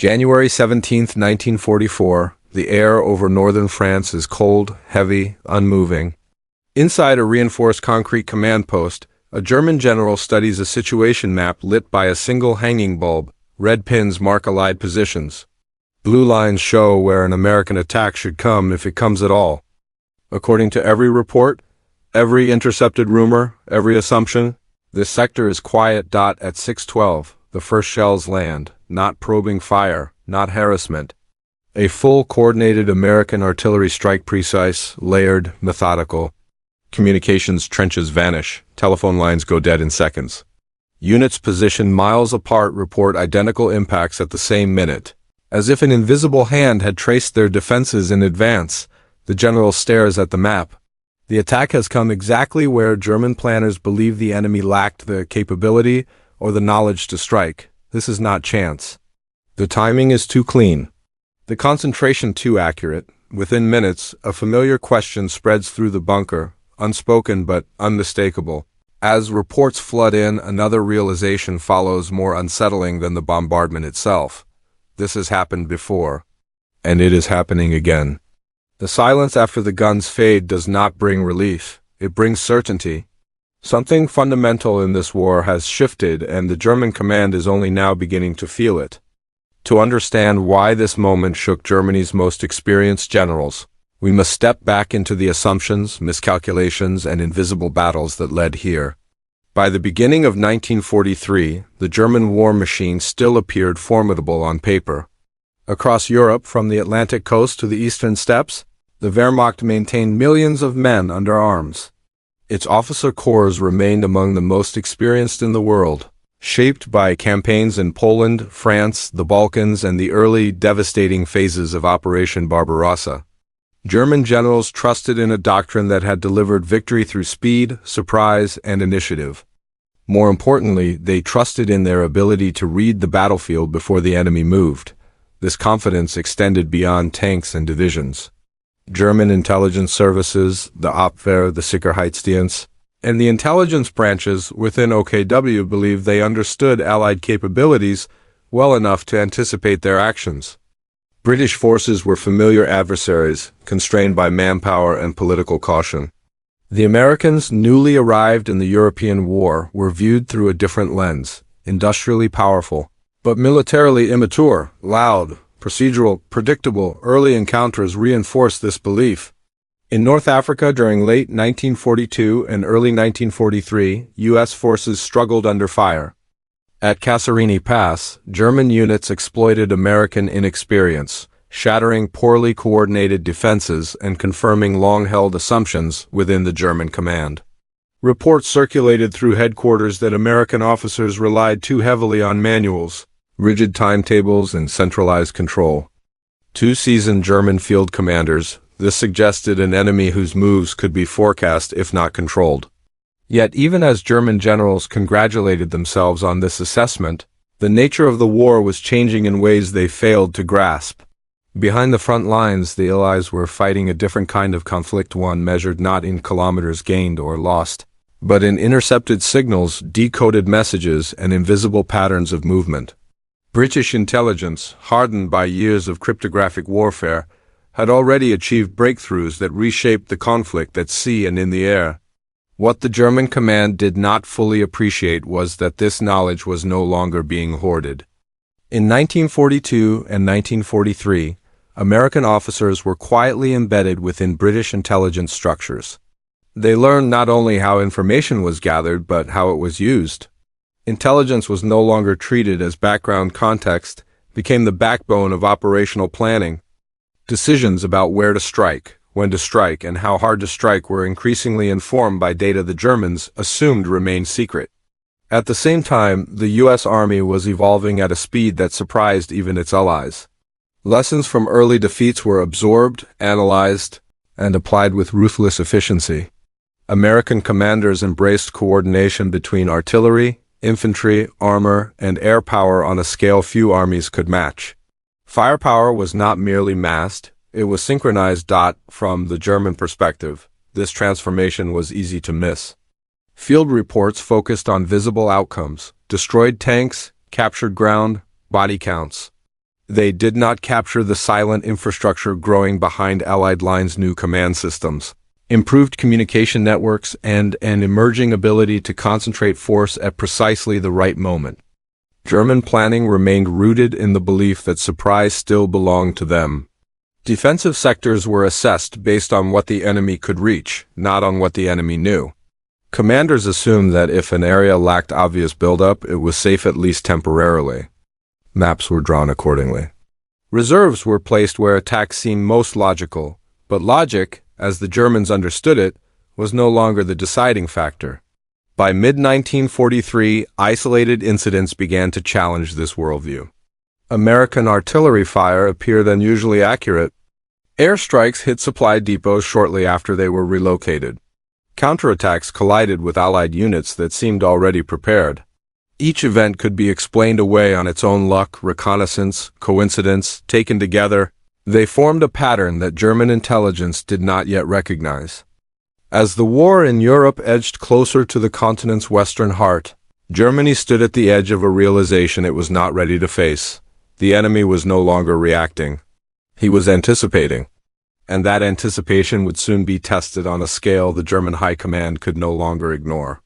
January 17, 1944. The air over northern France is cold, heavy, unmoving. Inside a reinforced concrete command post, a German general studies a situation map lit by a single hanging bulb. Red pins mark Allied positions. Blue lines show where an American attack should come if it comes at all. According to every report, every intercepted rumor, every assumption, this sector is quiet. At 6:12, the first shells land, not probing fire, not harassment. A full coordinated American artillery strike, precise, layered, methodical. Communications trenches vanish, telephone lines go dead in seconds. Units positioned miles apart report identical impacts at the same minute. As if an invisible hand had traced their defenses in advance, the general stares at the map. The attack has come exactly where German planners believe the enemy lacked the capability or the knowledge to strike. This is not chance. The timing is too clean. The concentration too accurate. Within minutes, a familiar question spreads through the bunker, unspoken but unmistakable. As reports flood in, another realization follows, more unsettling than the bombardment itself. This has happened before, and it is happening again. The silence after the guns fade does not bring relief. It brings certainty. Something fundamental in this war has shifted, and the German command is only now beginning to feel it. To understand why this moment shook Germany's most experienced generals, we must step back into the assumptions, miscalculations, and invisible battles that led here. By the beginning of 1943, the German war machine still appeared formidable on paper. Across Europe, from the Atlantic coast to the eastern steppes, the Wehrmacht maintained millions of men under arms. Its officer corps remained among the most experienced in the world, shaped by campaigns in Poland, France, the Balkans, and the early devastating phases of Operation Barbarossa. German generals trusted in a doctrine that had delivered victory through speed, surprise, and initiative. More importantly, they trusted in their ability to read the battlefield before the enemy moved. This confidence extended beyond tanks and divisions. German intelligence services, the Abwehr, the Sicherheitsdienst, and the intelligence branches within OKW believed they understood Allied capabilities well enough to anticipate their actions. British forces were familiar adversaries, constrained by manpower and political caution. The Americans, newly arrived in the European war, were viewed through a different lens, industrially powerful, but militarily immature, loud, procedural, predictable. Early encounters reinforced this belief. In North Africa during late 1942 and early 1943, U.S. forces struggled under fire. At Kasserine Pass, German units exploited American inexperience, shattering poorly coordinated defenses and confirming long-held assumptions within the German command. Reports circulated through headquarters that American officers relied too heavily on manuals, rigid timetables, and centralized control. Two seasoned German field commanders, this suggested an enemy whose moves could be forecast if not controlled. Yet even as German generals congratulated themselves on this assessment, the nature of the war was changing in ways they failed to grasp. Behind the front lines, the Allies were fighting a different kind of conflict, one measured not in kilometers gained or lost, but in intercepted signals, decoded messages, and invisible patterns of movement. British intelligence, hardened by years of cryptographic warfare, had already achieved breakthroughs that reshaped the conflict at sea and in the air. What the German command did not fully appreciate was that this knowledge was no longer being hoarded. In 1942 and 1943, American officers were quietly embedded within British intelligence structures. They learned not only how information was gathered, but how it was used. Intelligence was no longer treated as background context, became the backbone of operational planning. Decisions about where to strike, when to strike, and how hard to strike were increasingly informed by data the Germans assumed remained secret. At the same time, the U.S. Army was evolving at a speed that surprised even its allies. Lessons from early defeats were absorbed, analyzed, and applied with ruthless efficiency. American commanders embraced coordination between artillery, infantry, armor, and air power on a scale few armies could match. Firepower was not merely massed, it was synchronized. From the German perspective, this transformation was easy to miss. Field reports focused on visible outcomes: destroyed tanks, captured ground, body counts. They did not capture the silent infrastructure growing behind Allied lines' new command systems, improved communication networks, and an emerging ability to concentrate force at precisely the right moment. German planning remained rooted in the belief that surprise still belonged to them. Defensive sectors were assessed based on what the enemy could reach, not on what the enemy knew. Commanders assumed that if an area lacked obvious buildup, it was safe at least temporarily. Maps were drawn accordingly. Reserves were placed where attacks seemed most logical, but logic, as the Germans understood it, was no longer the deciding factor. By mid-1943, isolated incidents began to challenge this worldview. American artillery fire appeared unusually accurate. Airstrikes hit supply depots shortly after they were relocated. Counterattacks collided with Allied units that seemed already prepared. Each event could be explained away on its own luck, reconnaissance, coincidence. Taken together, they formed a pattern that German intelligence did not yet recognize. As the war in Europe edged closer to the continent's western heart, Germany stood at the edge of a realization it was not ready to face. The enemy was no longer reacting. He was anticipating. And that anticipation would soon be tested on a scale the German High Command could no longer ignore.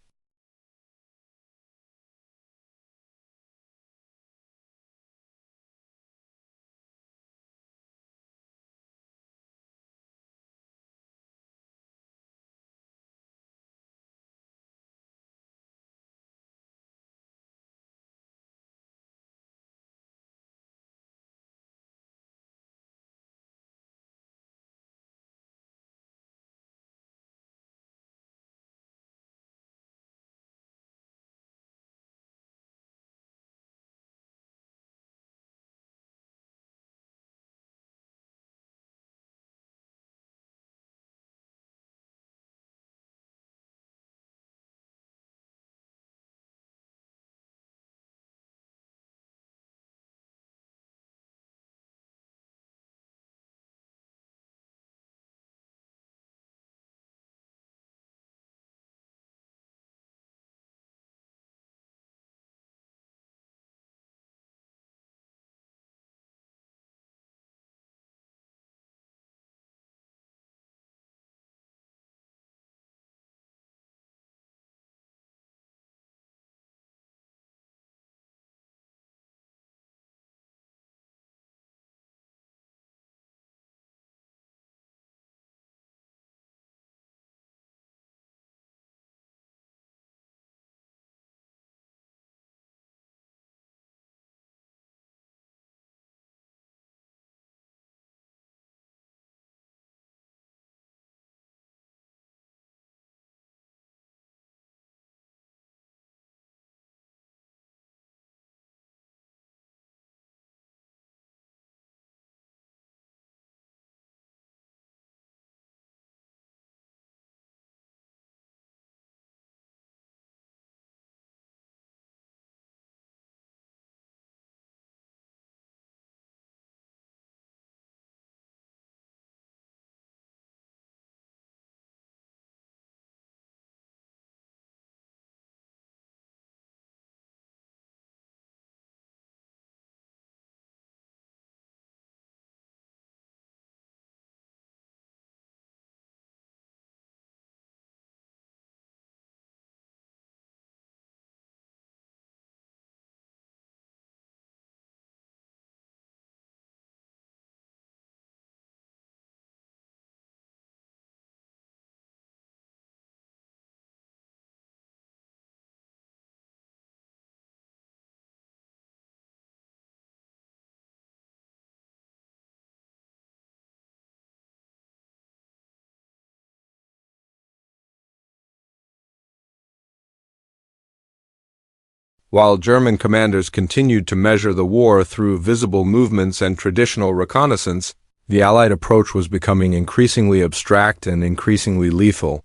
While German commanders continued to measure the war through visible movements and traditional reconnaissance, the Allied approach was becoming increasingly abstract and increasingly lethal.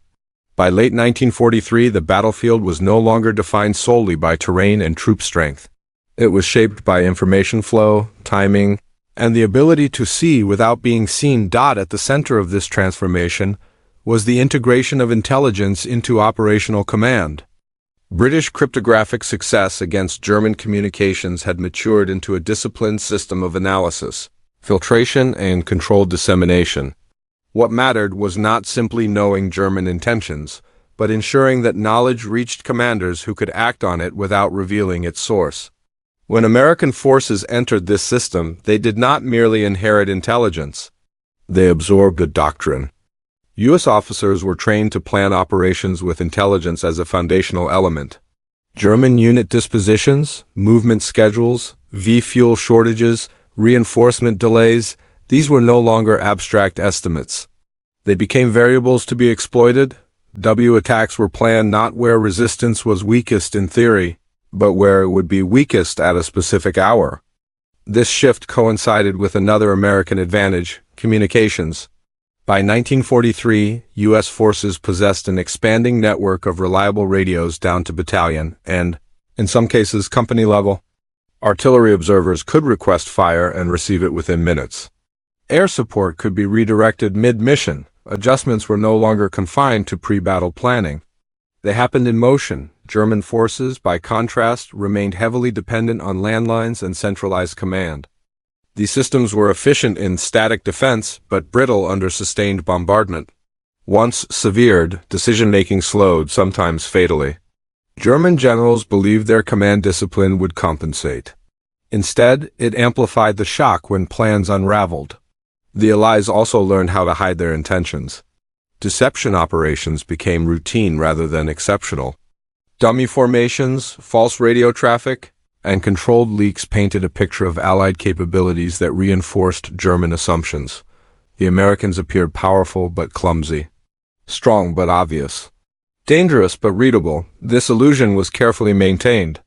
By late 1943, the battlefield was no longer defined solely by terrain and troop strength. It was shaped by information flow, timing, and the ability to see without being seen. At the center of this transformation was the integration of intelligence into operational command. British cryptographic success against German communications had matured into a disciplined system of analysis, filtration, and controlled dissemination. What mattered was not simply knowing German intentions, but ensuring that knowledge reached commanders who could act on it without revealing its source. When American forces entered this system, they did not merely inherit intelligence. They absorbed a doctrine. U.S. officers were trained to plan operations with intelligence as a foundational element. German unit dispositions, movement schedules, fuel shortages, reinforcement delays, these were no longer abstract estimates. They became variables to be exploited. Attacks were planned not where resistance was weakest in theory, but where it would be weakest at a specific hour. This shift coincided with another American advantage: communications. By 1943, U.S. forces possessed an expanding network of reliable radios down to battalion and, in some cases, company level. Artillery observers could request fire and receive it within minutes. Air support could be redirected mid-mission. Adjustments were no longer confined to pre-battle planning. They happened in motion. German forces, by contrast, remained heavily dependent on landlines and centralized command. These systems were efficient in static defense, but brittle under sustained bombardment. Once severed, decision-making slowed, sometimes fatally. German generals believed their command discipline would compensate. Instead, it amplified the shock when plans unraveled. The Allies also learned how to hide their intentions. Deception operations became routine rather than exceptional. Dummy formations, false radio traffic, and controlled leaks painted a picture of Allied capabilities that reinforced German assumptions. The Americans appeared powerful but clumsy, strong but obvious, dangerous but readable. This illusion was carefully maintained.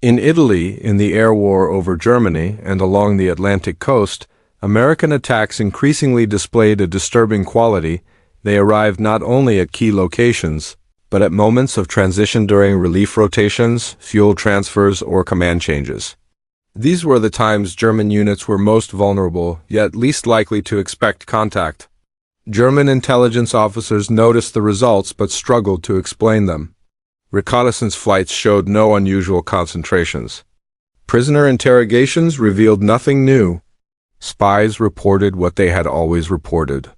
In Italy, in the air war over Germany and along the Atlantic coast, American attacks increasingly displayed a disturbing quality. They arrived not only at key locations, but at moments of transition during relief rotations, fuel transfers, or command changes. These were the times German units were most vulnerable, yet least likely to expect contact. German intelligence officers noticed the results but struggled to explain them. Reconnaissance flights showed no unusual concentrations. Prisoner interrogations revealed nothing new. Spies reported what they had always reported.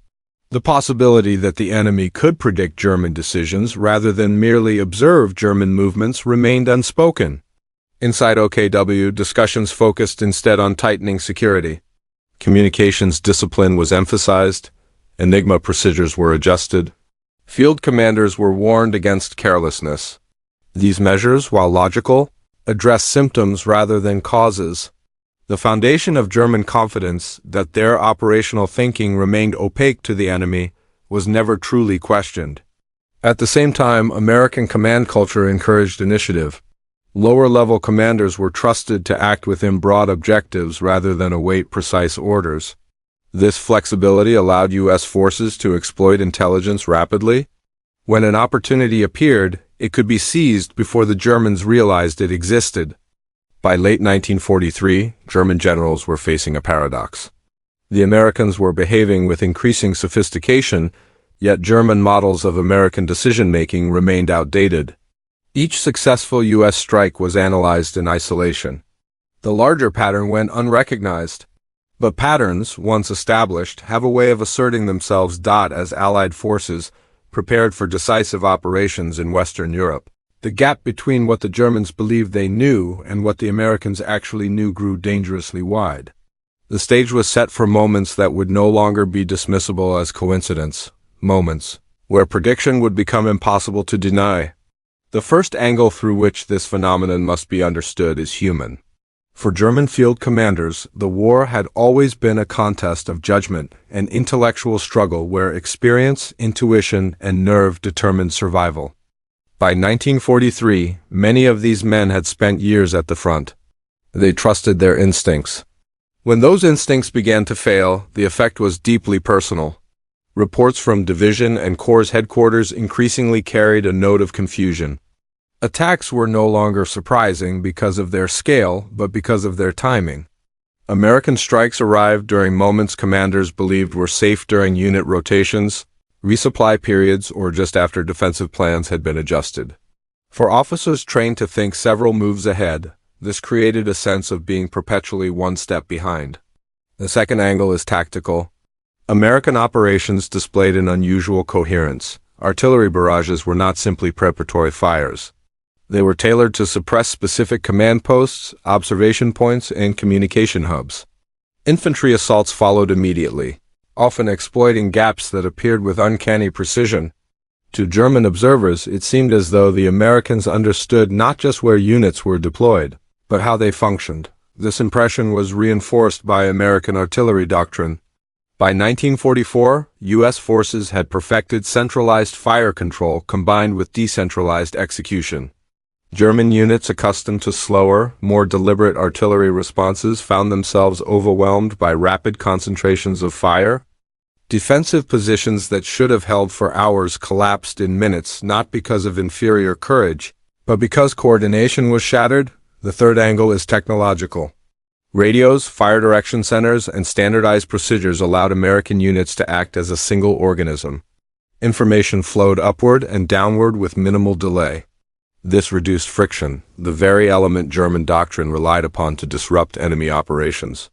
The possibility that the enemy could predict German decisions rather than merely observe German movements remained unspoken. Inside OKW, discussions focused instead on tightening security. Communications discipline was emphasized. Enigma procedures were adjusted. Field commanders were warned against carelessness. These measures, while logical, addressed symptoms rather than causes. The foundation of German confidence that their operational thinking remained opaque to the enemy was never truly questioned. At the same time, American command culture encouraged initiative. Lower-level commanders were trusted to act within broad objectives rather than await precise orders. This flexibility allowed U.S. forces to exploit intelligence rapidly. When an opportunity appeared, it could be seized before the Germans realized it existed. By late 1943, German generals were facing a paradox. The Americans were behaving with increasing sophistication, yet German models of American decision-making remained outdated. Each successful U.S. strike was analyzed in isolation. The larger pattern went unrecognized. But patterns, once established, have a way of asserting themselves. As Allied forces prepared for decisive operations in Western Europe, the gap between what the Germans believed they knew and what the Americans actually knew grew dangerously wide. The stage was set for moments that would no longer be dismissible as coincidence, moments where prediction would become impossible to deny. The first angle through which this phenomenon must be understood is human. For German field commanders, the war had always been a contest of judgment, an intellectual struggle where experience, intuition, and nerve determined survival. By 1943, many of these men had spent years at the front. They trusted their instincts. When those instincts began to fail, the effect was deeply personal. Reports from division and corps headquarters increasingly carried a note of confusion. Attacks were no longer surprising because of their scale, but because of their timing. American strikes arrived during moments commanders believed were safe during unit rotations, resupply periods, or just after defensive plans had been adjusted. For officers trained to think several moves ahead, this created a sense of being perpetually one step behind. The second angle is tactical. American operations displayed an unusual coherence. Artillery barrages were not simply preparatory fires. They were tailored to suppress specific command posts, observation points, and communication hubs. Infantry assaults followed immediately, often exploiting gaps that appeared with uncanny precision. To German observers, it seemed as though the Americans understood not just where units were deployed, but how they functioned. This impression was reinforced by American artillery doctrine. By 1944, U.S. forces had perfected centralized fire control combined with decentralized execution. German units accustomed to slower, more deliberate artillery responses found themselves overwhelmed by rapid concentrations of fire. Defensive positions that should have held for hours collapsed in minutes, not because of inferior courage, but because coordination was shattered. The third angle is technological. Radios, fire direction centers, and standardized procedures allowed American units to act as a single organism. Information flowed upward and downward with minimal delay. This reduced friction, the very element German doctrine relied upon to disrupt enemy operations.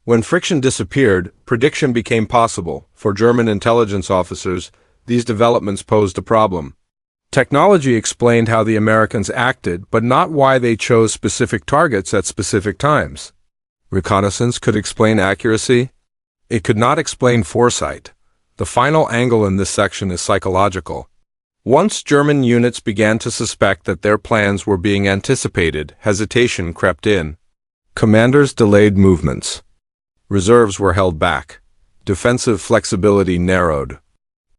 When friction disappeared, prediction became possible. For German intelligence officers, these developments posed a problem. Technology explained how the Americans acted, but not why they chose specific targets at specific times. Reconnaissance could explain accuracy. It could not explain foresight. The final angle in this section is psychological. Once German units began to suspect that their plans were being anticipated, hesitation crept in. Commanders delayed movements. Reserves were held back. Defensive flexibility narrowed.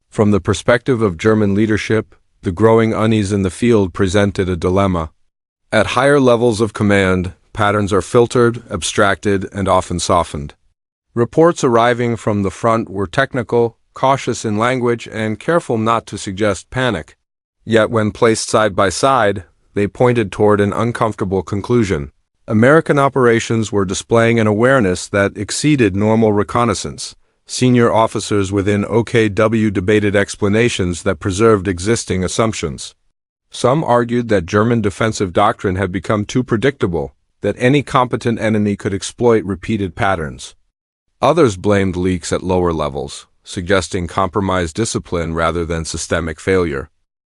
From the perspective of German leadership, the growing unease in the field presented a dilemma. At higher levels of command, patterns are filtered, abstracted, and often softened. Reports arriving from the front were technical, cautious in language, and careful not to suggest panic. Yet when placed side by side, they pointed toward an uncomfortable conclusion. American operations were displaying an awareness that exceeded normal reconnaissance. Senior officers within OKW debated explanations that preserved existing assumptions. Some argued that German defensive doctrine had become too predictable, that any competent enemy could exploit repeated patterns. Others blamed leaks at lower levels, suggesting compromised discipline rather than systemic failure.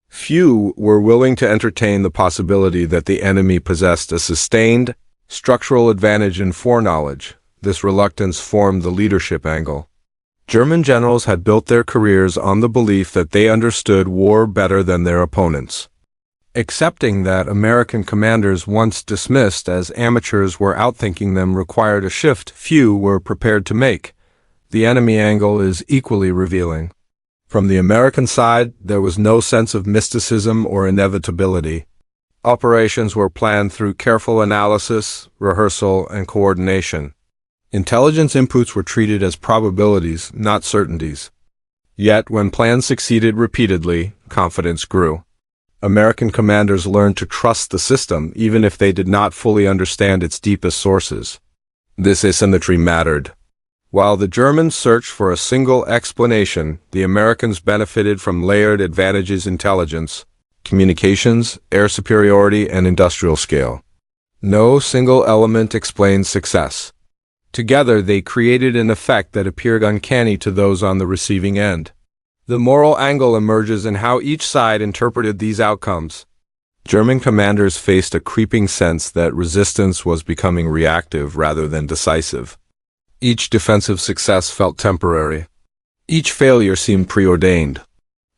Few were willing to entertain the possibility that the enemy possessed a sustained, structural advantage in foreknowledge. This reluctance formed the leadership angle. German generals had built their careers on the belief that they understood war better than their opponents. Accepting that American commanders once dismissed as amateurs were outthinking them required a shift few were prepared to make. The enemy angle is equally revealing. From the American side, there was no sense of mysticism or inevitability. Operations were planned through careful analysis, rehearsal, and coordination. Intelligence inputs were treated as probabilities, not certainties. Yet, when plans succeeded repeatedly, confidence grew. American commanders learned to trust the system even if they did not fully understand its deepest sources. This asymmetry mattered. While the Germans searched for a single explanation, the Americans benefited from layered advantages: intelligence, communications, air superiority, and industrial scale. No single element explained success. Together, they created an effect that appeared uncanny to those on the receiving end. The moral angle emerges in how each side interpreted these outcomes. German commanders faced a creeping sense that resistance was becoming reactive rather than decisive. Each defensive success felt temporary. Each failure seemed preordained.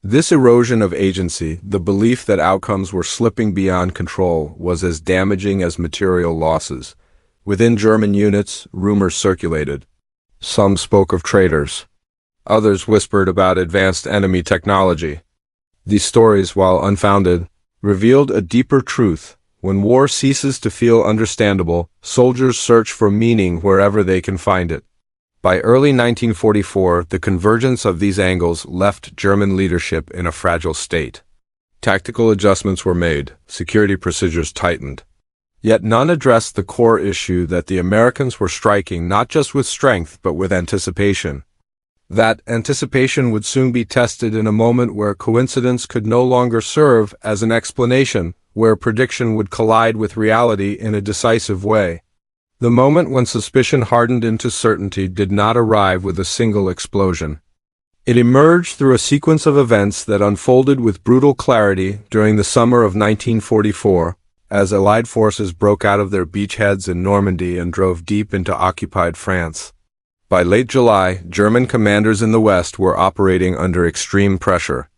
This erosion of agency, the belief that outcomes were slipping beyond control, was as damaging as material losses. Within German units, rumors circulated. Some spoke of traitors. Others whispered about advanced enemy technology. These stories, while unfounded, revealed a deeper truth. When war ceases to feel understandable, soldiers search for meaning wherever they can find it. By early 1944, the convergence of these angles left German leadership in a fragile state. Tactical adjustments were made, security procedures tightened. Yet none addressed the core issue that the Americans were striking not just with strength but with anticipation. That anticipation would soon be tested in a moment where coincidence could no longer serve as an explanation, where prediction would collide with reality in a decisive way. The moment when suspicion hardened into certainty did not arrive with a single explosion. It emerged through a sequence of events that unfolded with brutal clarity during the summer of 1944, as Allied forces broke out of their beachheads in Normandy and drove deep into occupied France. By late July, German commanders in the West were operating under extreme pressure.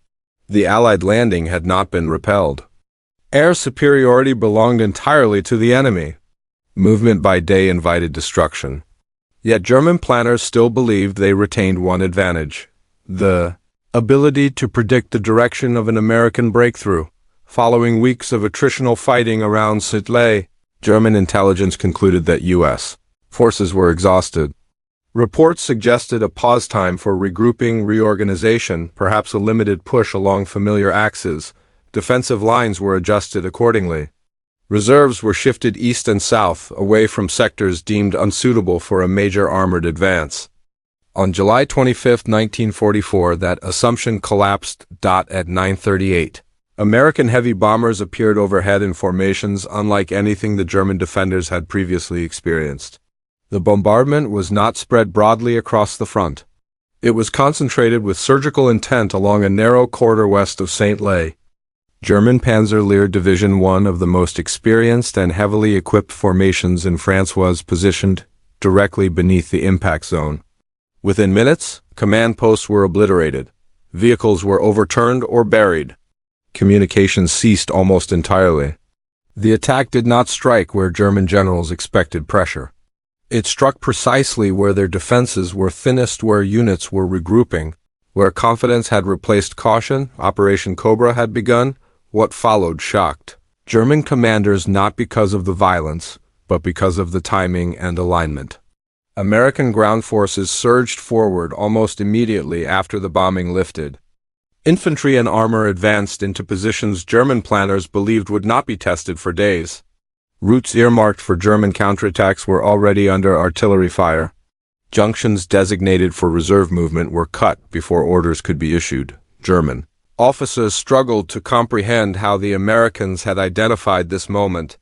The Allied landing had not been repelled. Air superiority belonged entirely to the enemy. Movement by day invited destruction. Yet German planners still believed they retained one advantage: the ability to predict the direction of an American breakthrough. Following weeks of attritional fighting around Sitley, German intelligence concluded that U.S. forces were exhausted. Reports suggested a pause time for regrouping, reorganization, perhaps a limited push along familiar axes. Defensive lines were adjusted accordingly. Reserves were shifted east and south, away from sectors deemed unsuitable for a major armored advance. On July 25, 1944, that assumption collapsed. At 9:38. American heavy bombers appeared overhead in formations unlike anything the German defenders had previously experienced. The bombardment was not spread broadly across the front. It was concentrated with surgical intent along a narrow corridor west of Saint-Lay. German Panzer-Lehr Division, one of the most experienced and heavily equipped formations in France, was positioned directly beneath the impact zone. Within minutes, command posts were obliterated. Vehicles were overturned or buried. Communications ceased almost entirely. The attack did not strike where German generals expected pressure. It struck precisely where their defenses were thinnest, where units were regrouping, where confidence had replaced caution. Operation Cobra had begun. What followed shocked German commanders, not because of the violence, but because of the timing and alignment. American ground forces surged forward almost immediately after the bombing lifted. Infantry and armor advanced into positions German planners believed would not be tested for days. Routes earmarked for German counterattacks were already under artillery fire. Junctions designated for reserve movement were cut before orders could be issued. German officers struggled to comprehend how the Americans had identified this moment.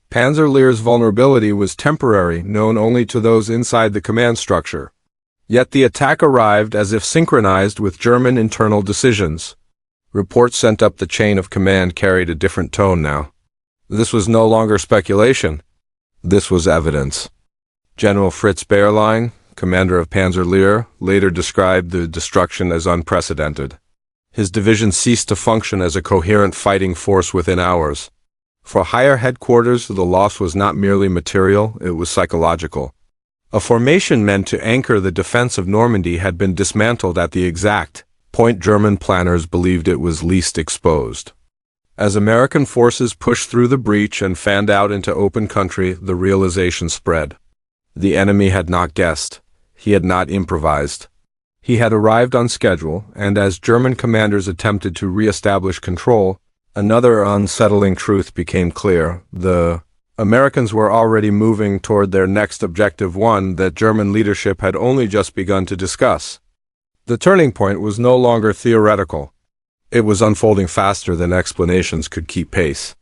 Panzer-Lehr's vulnerability was temporary, known only to those inside the command structure. Yet the attack arrived as if synchronized with German internal decisions. Reports sent up the chain of command carried a different tone now. This was no longer speculation. This was evidence. General Fritz Bayerlein, commander of Panzer-Lehr, later described the destruction as unprecedented. His division ceased to function as a coherent fighting force within hours. For higher headquarters, the loss was not merely material, it was psychological. A formation meant to anchor the defense of Normandy had been dismantled at the exact point German planners believed it was least exposed. As American forces pushed through the breach and fanned out into open country, the realization spread. The enemy had not guessed. He had not improvised. He had arrived on schedule, and as German commanders attempted to re-establish control, another unsettling truth became clear. The Americans were already moving toward their next objective, one that German leadership had only just begun to discuss. The turning point was no longer theoretical. It was unfolding faster than explanations could keep pace.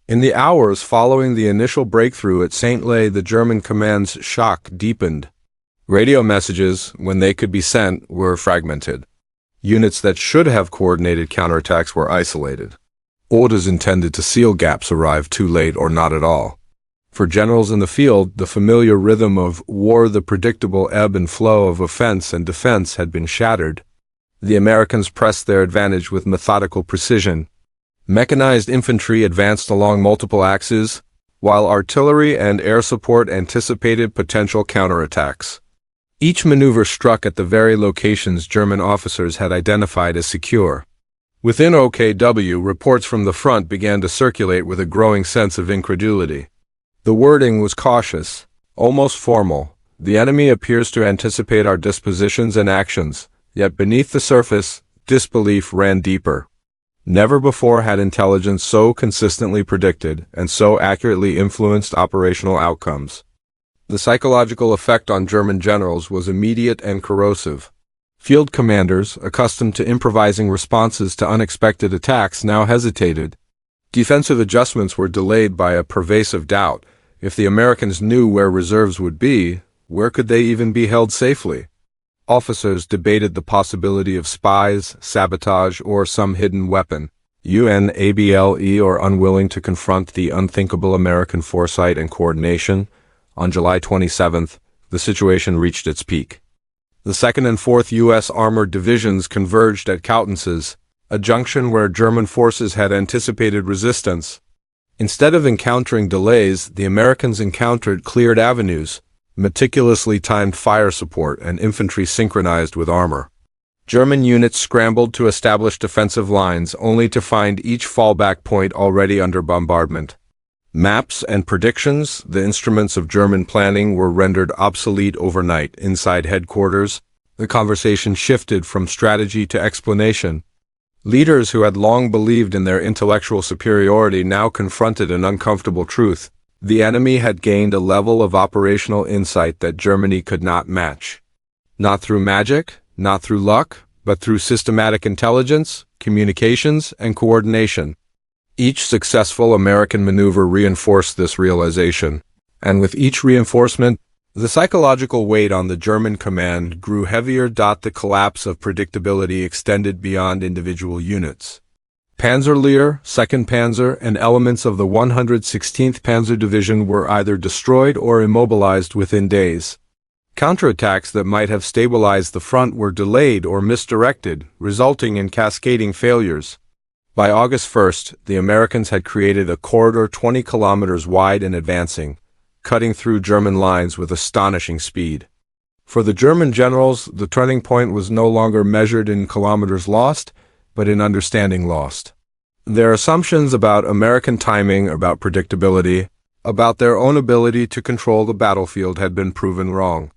In the hours following the initial breakthrough at St. Lay, the German command's shock deepened. Radio messages, when they could be sent, were fragmented. Units that should have coordinated counterattacks were isolated. Orders intended to seal gaps arrived too late or not at all. For generals in the field, the familiar rhythm of war, the predictable ebb and flow of offense and defense, had been shattered. The Americans pressed their advantage with methodical precision. Mechanized infantry advanced along multiple axes, while artillery and air support anticipated potential counterattacks. Each maneuver struck at the very locations German officers had identified as secure. Within OKW, reports from the front began to circulate with a growing sense of incredulity. The wording was cautious, almost formal. The enemy appears to anticipate our dispositions and actions, yet beneath the surface, disbelief ran deeper. Never before had intelligence so consistently predicted and so accurately influenced operational outcomes. The psychological effect on German generals was immediate and corrosive. Field commanders, accustomed to improvising responses to unexpected attacks, now hesitated. Defensive adjustments were delayed by a pervasive doubt. If the Americans knew where reserves would be, where could they even be held safely? Officers debated the possibility of spies, sabotage, or some hidden weapon. UNABLE, or unwilling to confront the unthinkable American foresight and coordination. On July 27th, the situation reached its peak. The 2nd and 4th U.S. Armored Divisions converged at Coutances, a junction where German forces had anticipated resistance. Instead of encountering delays, the Americans encountered cleared avenues, meticulously timed fire support, and infantry synchronized with armor. German units scrambled to establish defensive lines, only to find each fallback point already under bombardment. Maps and predictions, the instruments of German planning, were rendered obsolete overnight. Inside headquarters, the conversation shifted from strategy to explanation. Leaders who had long believed in their intellectual superiority now confronted an uncomfortable truth. The enemy had gained a level of operational insight that Germany could not match. Not through magic, not through luck, but through systematic intelligence, communications, and coordination. Each successful American maneuver reinforced this realization, and with each reinforcement, the psychological weight on the German command grew heavier. The collapse of predictability extended beyond individual units. Panzerlehr, 2nd Panzer, and elements of the 116th Panzer Division were either destroyed or immobilized within days. Counterattacks that might have stabilized the front were delayed or misdirected, resulting in cascading failures. By August 1st, the Americans had created a corridor 20 kilometers wide and advancing, cutting through German lines with astonishing speed. For the German generals, the turning point was no longer measured in kilometers lost, but in understanding lost. Their assumptions about American timing, about predictability, about their own ability to control the battlefield had been proven wrong.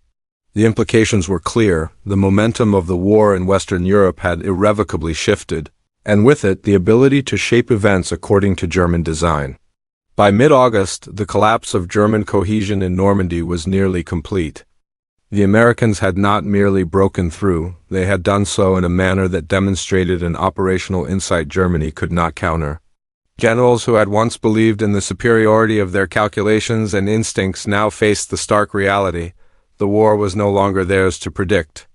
The implications were clear. The momentum of the war in Western Europe had irrevocably shifted, and with it the ability to shape events according to German design. By mid-August, the collapse of German cohesion in Normandy was nearly complete. The Americans had not merely broken through, they had done so in a manner that demonstrated an operational insight Germany could not counter. Generals who had once believed in the superiority of their calculations and instincts now faced the stark reality. The war was no longer theirs to predict.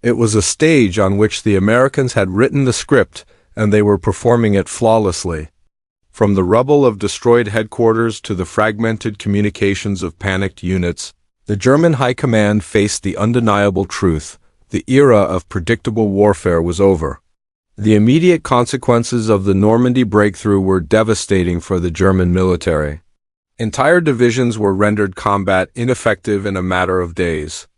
It was a stage on which the Americans had written the script, and they were performing it flawlessly. From the rubble of destroyed headquarters to the fragmented communications of panicked units, the German High Command faced the undeniable truth: the era of predictable warfare was over. The immediate consequences of the Normandy breakthrough were devastating for the German military. Entire divisions were rendered combat ineffective in a matter of days.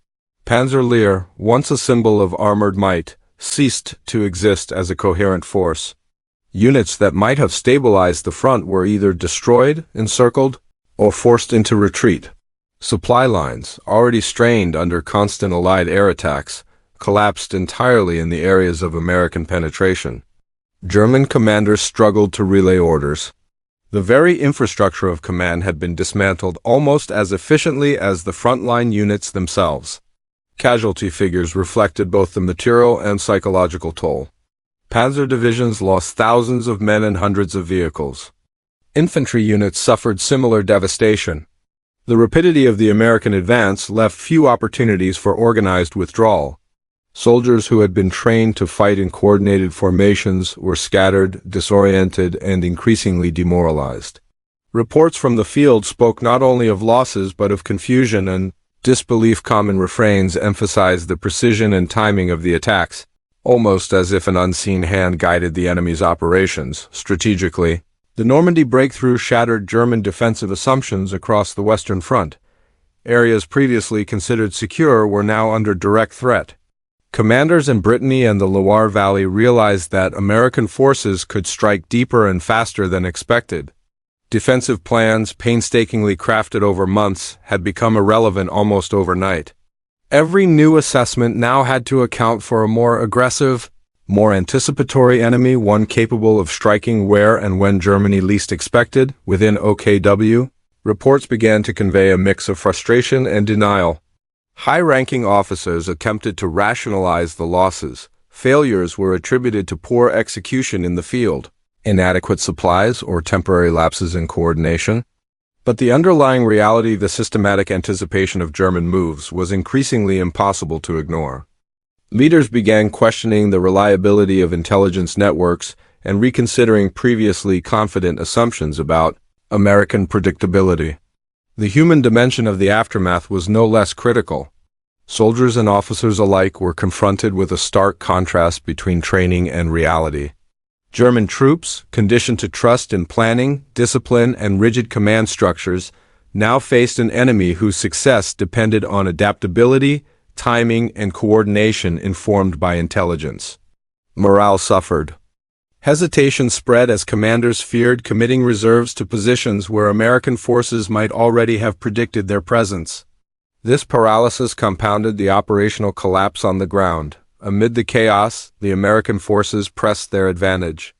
Panzerlehr, once a symbol of armored might, ceased to exist as a coherent force. Units that might have stabilized the front were either destroyed, encircled, or forced into retreat. Supply lines, already strained under constant Allied air attacks, collapsed entirely in the areas of American penetration. German commanders struggled to relay orders. The very infrastructure of command had been dismantled almost as efficiently as the frontline units themselves. Casualty figures reflected both the material and psychological toll. Panzer divisions lost thousands of men and hundreds of vehicles. Infantry units suffered similar devastation. The rapidity of the American advance left few opportunities for organized withdrawal. Soldiers who had been trained to fight in coordinated formations were scattered, disoriented, and increasingly demoralized. Reports from the field spoke not only of losses but of confusion and disbelief. Common refrains emphasized the precision and timing of the attacks, almost as if an unseen hand guided the enemy's operations. Strategically, the Normandy breakthrough shattered German defensive assumptions across the Western Front. Areas previously considered secure were now under direct threat. Commanders in Brittany and the Loire Valley realized that American forces could strike deeper and faster than expected. Defensive plans, painstakingly crafted over months, had become irrelevant almost overnight. Every new assessment now had to account for a more aggressive, more anticipatory enemy, one capable of striking where and when Germany least expected. Within OKW, reports began to convey a mix of frustration and denial. High-ranking officers attempted to rationalize the losses. Failures were attributed to poor execution in the field, inadequate supplies, or temporary lapses in coordination. But the underlying reality, the systematic anticipation of German moves, was increasingly impossible to ignore. Leaders began questioning the reliability of intelligence networks and reconsidering previously confident assumptions about American predictability. The human dimension of the aftermath was no less critical. Soldiers and officers alike were confronted with a stark contrast between training and reality. German troops, conditioned to trust in planning, discipline, and rigid command structures, now faced an enemy whose success depended on adaptability, timing, and coordination informed by intelligence. Morale suffered. Hesitation spread as commanders feared committing reserves to positions where American forces might already have predicted their presence. This paralysis compounded the operational collapse on the ground. Amid the chaos, the American forces pressed their advantage.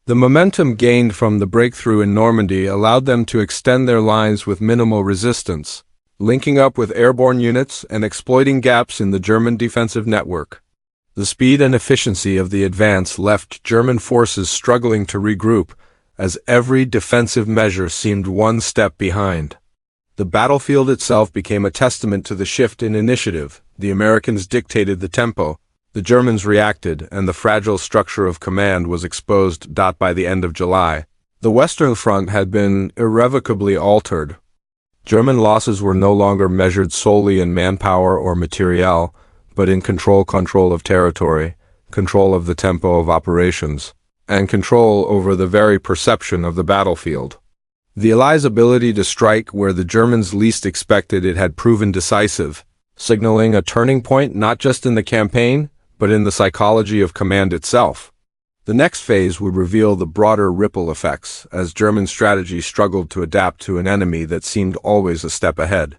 The momentum gained from the breakthrough in Normandy allowed them to extend their lines with minimal resistance, linking up with airborne units and exploiting gaps in the German defensive network. The speed and efficiency of the advance left German forces struggling to regroup, as every defensive measure seemed one step behind. The battlefield itself became a testament to the shift in initiative. The Americans dictated the tempo, the Germans reacted, and the fragile structure of command was exposed. By the end of July, the Western Front had been irrevocably altered. German losses were no longer measured solely in manpower or materiel, but in control of territory, control of the tempo of operations, and control over the very perception of the battlefield. The Allies' ability to strike where the Germans least expected it had proven decisive, signaling a turning point not just in the campaign, but in the psychology of command itself. The next phase would reveal the broader ripple effects as German strategy struggled to adapt to an enemy that seemed always a step ahead.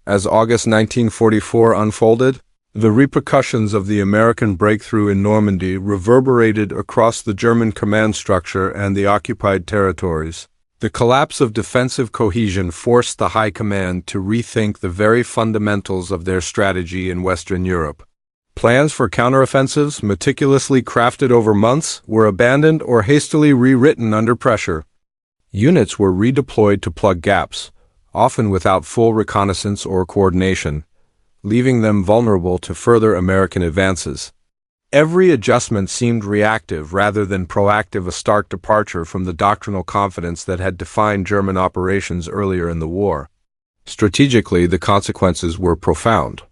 As August 1944 unfolded, the repercussions of the American breakthrough in Normandy reverberated across the German command structure and the occupied territories. The collapse of defensive cohesion forced the High Command to rethink the very fundamentals of their strategy in Western Europe. Plans for counteroffensives, meticulously crafted over months, were abandoned or hastily rewritten under pressure. Units were redeployed to plug gaps, often without full reconnaissance or coordination, leaving them vulnerable to further American advances. Every adjustment seemed reactive rather than proactive, a stark departure from the doctrinal confidence that had defined German operations earlier in the war. Strategically, the consequences were profound.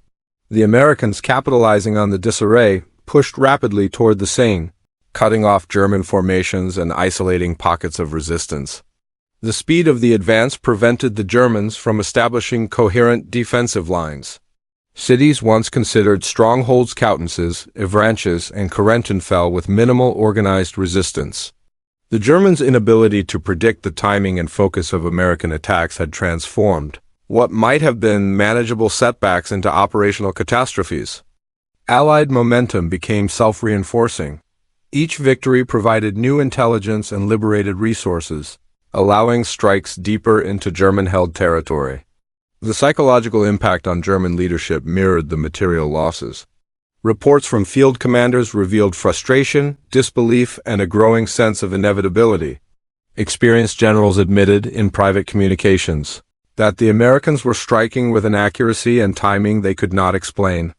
The Americans, capitalizing on the disarray, pushed rapidly toward the Seine, cutting off German formations and isolating pockets of resistance. The speed of the advance prevented the Germans from establishing coherent defensive lines. Cities once considered strongholds, Coutances, Avranches, and Corentin, fell with minimal organized resistance. The Germans' inability to predict the timing and focus of American attacks had transformed what might have been manageable setbacks into operational catastrophes. Allied momentum became self-reinforcing. Each victory provided new intelligence and liberated resources, allowing strikes deeper into German-held territory. The psychological impact on German leadership mirrored the material losses. Reports from field commanders revealed frustration, disbelief, and a growing sense of inevitability. Experienced generals admitted in private communications that the Americans were striking with an accuracy and timing they could not explain.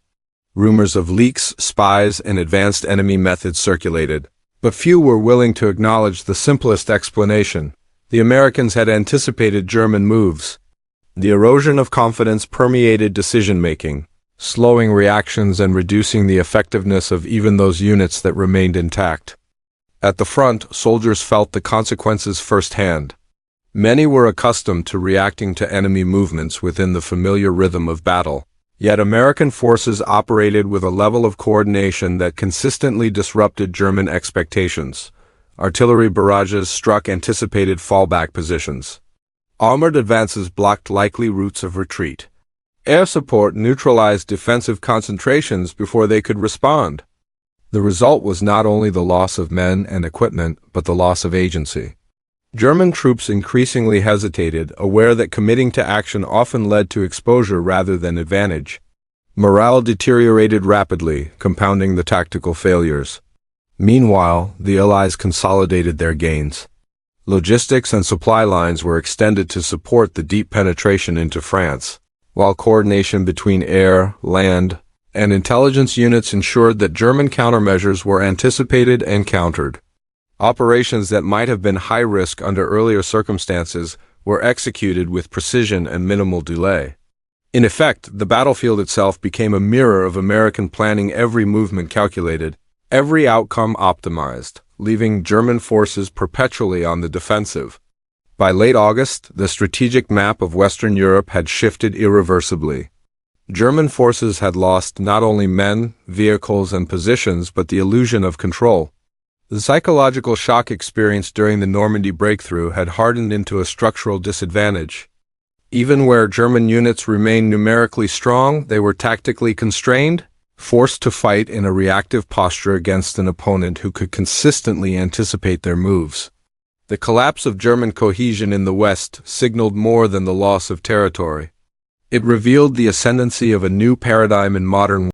Rumors of leaks, spies, and advanced enemy methods circulated, but few were willing to acknowledge the simplest explanation. The Americans had anticipated German moves. The erosion of confidence permeated decision-making, slowing reactions and reducing the effectiveness of even those units that remained intact. At the front, soldiers felt the consequences firsthand. Many were accustomed to reacting to enemy movements within the familiar rhythm of battle, yet American forces operated with a level of coordination that consistently disrupted German expectations. Artillery barrages struck anticipated fallback positions. Armored advances blocked likely routes of retreat. Air support neutralized defensive concentrations before they could respond. The result was not only the loss of men and equipment, but the loss of agency. German troops increasingly hesitated, aware that committing to action often led to exposure rather than advantage. Morale deteriorated rapidly, compounding the tactical failures. Meanwhile, the Allies consolidated their gains. Logistics and supply lines were extended to support the deep penetration into France, while coordination between air, land, and intelligence units ensured that German countermeasures were anticipated and countered. Operations that might have been high risk under earlier circumstances were executed with precision and minimal delay. In effect, the battlefield itself became a mirror of American planning, every movement calculated, every outcome optimized, leaving German forces perpetually on the defensive. By late August, the strategic map of Western Europe had shifted irreversibly. German forces had lost not only men, vehicles, and positions, but the illusion of control. The psychological shock experienced during the Normandy breakthrough had hardened into a structural disadvantage. Even where German units remained numerically strong, they were tactically constrained, forced to fight in a reactive posture against an opponent who could consistently anticipate their moves. The collapse of German cohesion in the West signaled more than the loss of territory. It revealed the ascendancy of a new paradigm in modern